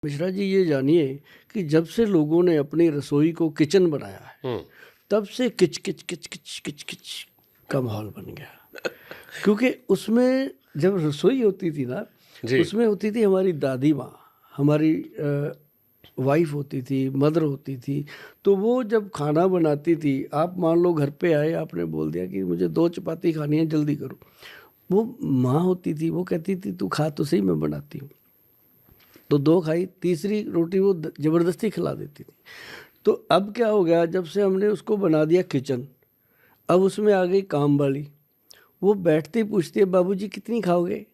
मिश्रा जी ये जानिए कि जब से लोगों ने अपनी रसोई को किचन बनाया है तब से किच किच किच किच किच किच का माहौल बन गया। क्योंकि उसमें जब रसोई होती थी ना, जी। उसमें होती थी हमारी दादी माँ, हमारी वाइफ होती थी, मदर होती थी। तो वो जब खाना बनाती थी, आप मान लो घर पे आए, आपने बोल दिया कि मुझे 2 चपाती खानी है, जल्दी करो। वो माँ होती थी, वो कहती थी तू खा तो सही, मैं बनाती हूँ। तो 2 खाई, तीसरी रोटी वो ज़बरदस्ती खिला देती थी। तो अब क्या हो गया, जब से हमने उसको बना दिया किचन, अब उसमें आ गई काम वाली। वो बैठते ही पूछती है बाबूजी कितनी खाओगे?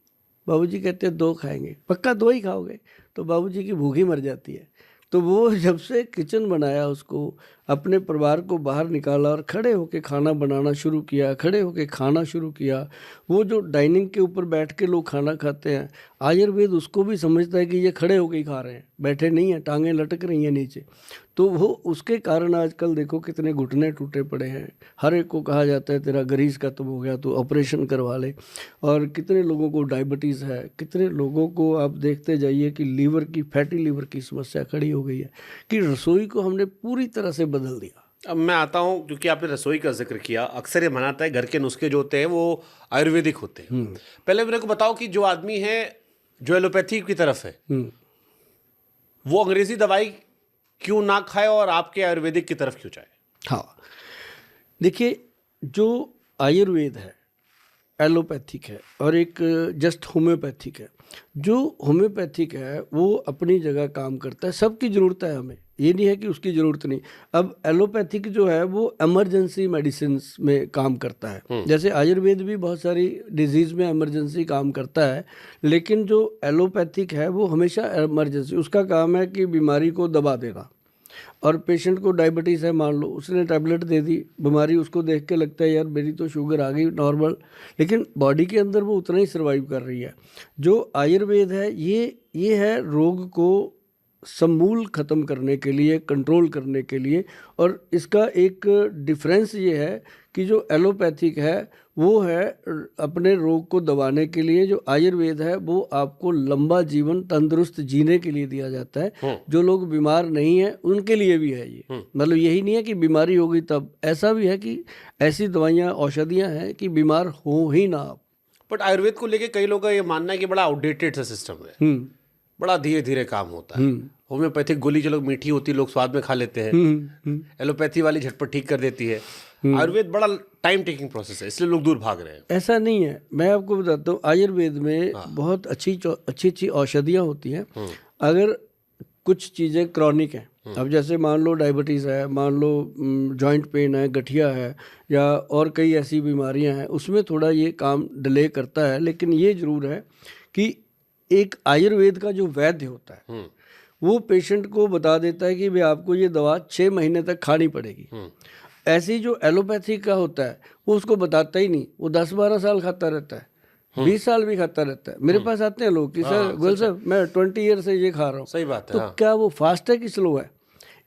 बाबूजी कहते हैं 2 खाएंगे। पक्का 2 ही खाओगे? तो बाबूजी की भूख ही मर जाती है। तो वो जब से किचन बनाया, उसको अपने परिवार को बाहर निकाला और खड़े होके खाना बनाना शुरू किया, खड़े होके खाना शुरू किया। वो जो डाइनिंग के ऊपर बैठ के लोग खाना खाते हैं, आयुर्वेद उसको भी समझता है कि ये खड़े होके ही खा रहे हैं, बैठे नहीं हैं, टांगें लटक रही हैं नीचे। तो वो उसके कारण आजकल देखो कितने घुटने टूटे पड़े हैं। हर एक को कहा जाता है तेरा ग्रीस खत्म हो गया तो ऑपरेशन करवा ले। और कितने लोगों को डायबिटीज़ है, कितने लोगों को आप देखते जाइए कि लीवर की, फैटी लीवर की समस्या खड़ी हो गई है कि रसोई को हमने पूरी तरह से बदल दिया। अब मैं आता हूँ, क्योंकि आपने रसोई का जिक्र किया। अक्सर ये माना जाता है घर के नुस्खे जो होते हैं वो आयुर्वेदिक होते हैं। पहले मेरे को बताओ कि जो आदमी है जो एलोपैथी की तरफ है, वो अंग्रेजी दवाई क्यों ना खाए और आपके आयुर्वेदिक की तरफ क्यों जाए? हाँ, देखिए, जो आयुर्वेद है एलोपैथिक है और एक जस्ट होम्योपैथिक है। जो होम्योपैथिक है वो अपनी जगह काम करता है, सबकी ज़रूरत है हमें, ये नहीं है कि उसकी ज़रूरत नहीं। अब एलोपैथिक जो है वो इमरजेंसी मेडिसिन में काम करता है। जैसे आयुर्वेद भी बहुत सारी डिजीज़ में इमरजेंसी काम करता है, लेकिन जो एलोपैथिक है वो हमेशा इमरजेंसी, उसका काम है कि बीमारी को दबा देना। और पेशेंट को डायबिटीज़ है, मान लो, उसने टैबलेट दे दी, बीमारी उसको देख के लगता है यार मेरी तो शुगर आ गई नॉर्मल, लेकिन बॉडी के अंदर वो उतना ही सर्वाइव कर रही है। जो आयुर्वेद है ये है रोग को समूल ख़त्म करने के लिए, कंट्रोल करने के लिए। और इसका एक डिफरेंस ये है कि जो एलोपैथिक है वो है अपने रोग को दबाने के लिए, जो आयुर्वेद है वो आपको लंबा जीवन तंदुरुस्त जीने के लिए दिया जाता है। जो लोग बीमार नहीं हैं उनके लिए भी है ये। मतलब यही नहीं है कि बीमारी हो गई तब, ऐसा भी है कि ऐसी दवाइयाँ, औषधियाँ हैं कि बीमार हो ही ना आप। बट आयुर्वेद को लेके कई लोगों का ये मानना है कि बड़ा आउटडेटेड सा सिस्टम है, बड़ा धीरे धीरे काम होता है। होम्योपैथिक गोली जो लोग मीठी होती है लोग स्वाद में खा लेते हैं, एलोपैथी वाली झटपट ठीक कर देती है। आयुर्वेद बड़ा टाइम टेकिंग प्रोसेस है, इसलिए लोग दूर भाग रहे हैं। ऐसा नहीं है, मैं आपको बताता हूँ, आयुर्वेद में बहुत अच्छी अच्छी औषधियाँ होती हैं। अगर कुछ चीज़ें क्रॉनिक हैं, अब जैसे मान लो डायबिटीज़ है, मान लो जॉइंट पेन है, गठिया है, या और कई ऐसी बीमारियां हैं, उसमें थोड़ा ये काम डिले करता है। लेकिन ये ज़रूर है कि एक आयुर्वेद का जो वैद्य होता है वो पेशेंट को बता देता है कि भाई आपको ये दवा 6 महीने तक खानी पड़ेगी। ऐसे ही जो एलोपैथी का होता है वो उसको बताता ही नहीं, वो 10-12 साल खाता रहता है, 20 साल भी खाता रहता है। मेरे पास आते हैं लोग कि सर गोयल साहब मैं 20 ईयर से ये खा रहा हूँ। सही बात है। तो क्या वो फास्ट है कि स्लो है?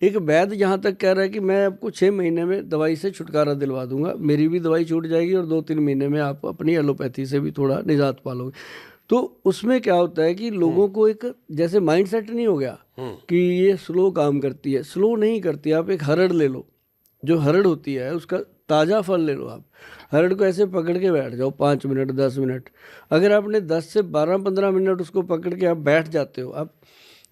एक वैद्य जहाँ तक कह रहा है कि मैं आपको 6 महीने में दवाई से छुटकारा दिलवा दूंगा, मेरी भी दवाई छूट जाएगी और 2-3 महीने में आप अपनी एलोपैथी से भी थोड़ा निजात पालोगे। तो उसमें क्या होता है कि लोगों को एक जैसे माइंड सेट नहीं हो गया कि ये स्लो काम करती है। स्लो नहीं करती। आप एक हरड़ ले लो, जो हरड़ होती है उसका ताज़ा फल ले लो। आप हरड़ को ऐसे पकड़ के बैठ जाओ 5 मिनट 10 मिनट, अगर आपने 10 से 12-15 मिनट उसको पकड़ के आप बैठ जाते हो, आप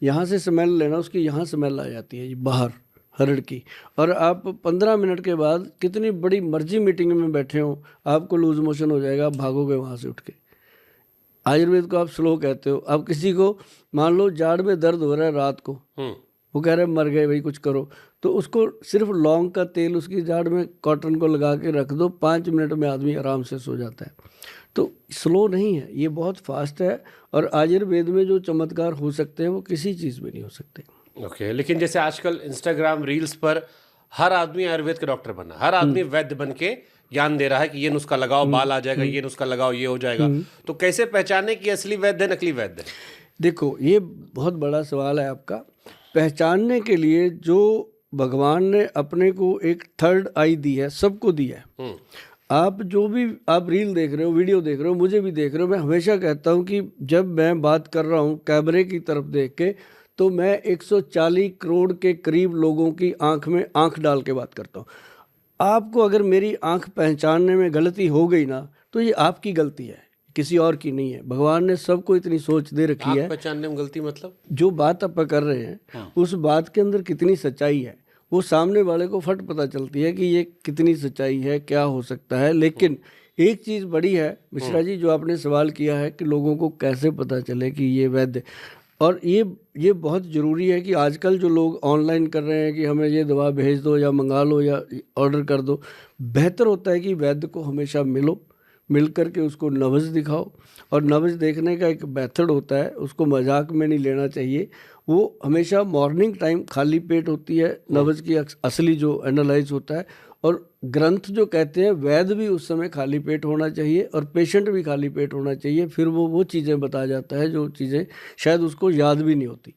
यहाँ से स्मेल लेना, उसकी यहाँ स्मेल आ जाती है बाहर हरड़ की, और आप 15 मिनट के बाद कितनी बड़ी मर्जी मीटिंग में बैठे हो आपको लूज मोशन हो जाएगा, आप भागोगे वहाँ से उठ के। आयुर्वेद को आप स्लो कहते हो। अब किसी को मान लो जाड़ में दर्द हो रहा है रात को, वो कह रहे हैं मर गए भाई कुछ करो, तो उसको सिर्फ लौंग का तेल उसकी जाड़ में कॉटन को लगा के रख दो, 5 मिनट में आदमी आराम से सो जाता है। तो स्लो नहीं है, ये बहुत फास्ट है। और आयुर्वेद में जो चमत्कार हो सकते हैं वो किसी चीज़ में नहीं हो सकते। ओके, लेकिन जैसे आजकल इंस्टाग्राम रील्स पर हर आदमी आयुर्वेद के डॉक्टर बना, हर आदमी वैद्य बन के ज्ञान दे रहा है कि ये नुस्खा लगाओ बाल आ जाएगा, ये नुस्खा लगाओ ये हो जाएगा। तो कैसे पहचाने कि असली वैद्य है नकली वैद्य है? देखो, ये बहुत बड़ा सवाल है आपका। पहचानने के लिए जो भगवान ने अपने को एक थर्ड आई दी है, सबको दी है। आप जो भी आप रील देख रहे हो, वीडियो देख रहे हो, मुझे भी देख रहे हो, मैं हमेशा कहता हूँ कि जब मैं बात कर रहा हूँ कैमरे की तरफ देख के, तो मैं 140 करोड़ के करीब लोगों की आंख में आंख डाल के बात करता हूँ। आपको अगर मेरी आंख पहचानने में गलती हो गई ना, तो ये आपकी गलती है, किसी और की नहीं है। भगवान ने सबको इतनी सोच दे रखी आंख है। पहचानने में गलती मतलब? जो बात आप कर रहे हैं उस बात के अंदर कितनी सच्चाई है, वो सामने वाले को फट पता चलती है कि ये कितनी सच्चाई है, क्या हो सकता है। लेकिन एक चीज़ बड़ी है मिश्रा जी, जो आपने सवाल किया है कि लोगों को कैसे पता चले कि ये वैद्य, और ये बहुत ज़रूरी है कि आजकल जो लोग ऑनलाइन कर रहे हैं कि हमें ये दवा भेज दो या मंगा लो या ऑर्डर कर दो, बेहतर होता है कि वैद्य को हमेशा मिल कर के उसको नब्ज़ दिखाओ। और नब्ज़ देखने का एक मेथड होता है, उसको मजाक में नहीं लेना चाहिए। वो हमेशा मॉर्निंग टाइम खाली पेट होती है नब्ज़ की असली जो एनालाइज होता है। और ग्रंथ जो कहते हैं वैद्य भी उस समय खाली पेट होना चाहिए और पेशेंट भी खाली पेट होना चाहिए। फिर वो चीज़ें बता जाता है जो चीज़ें शायद उसको याद भी नहीं होती।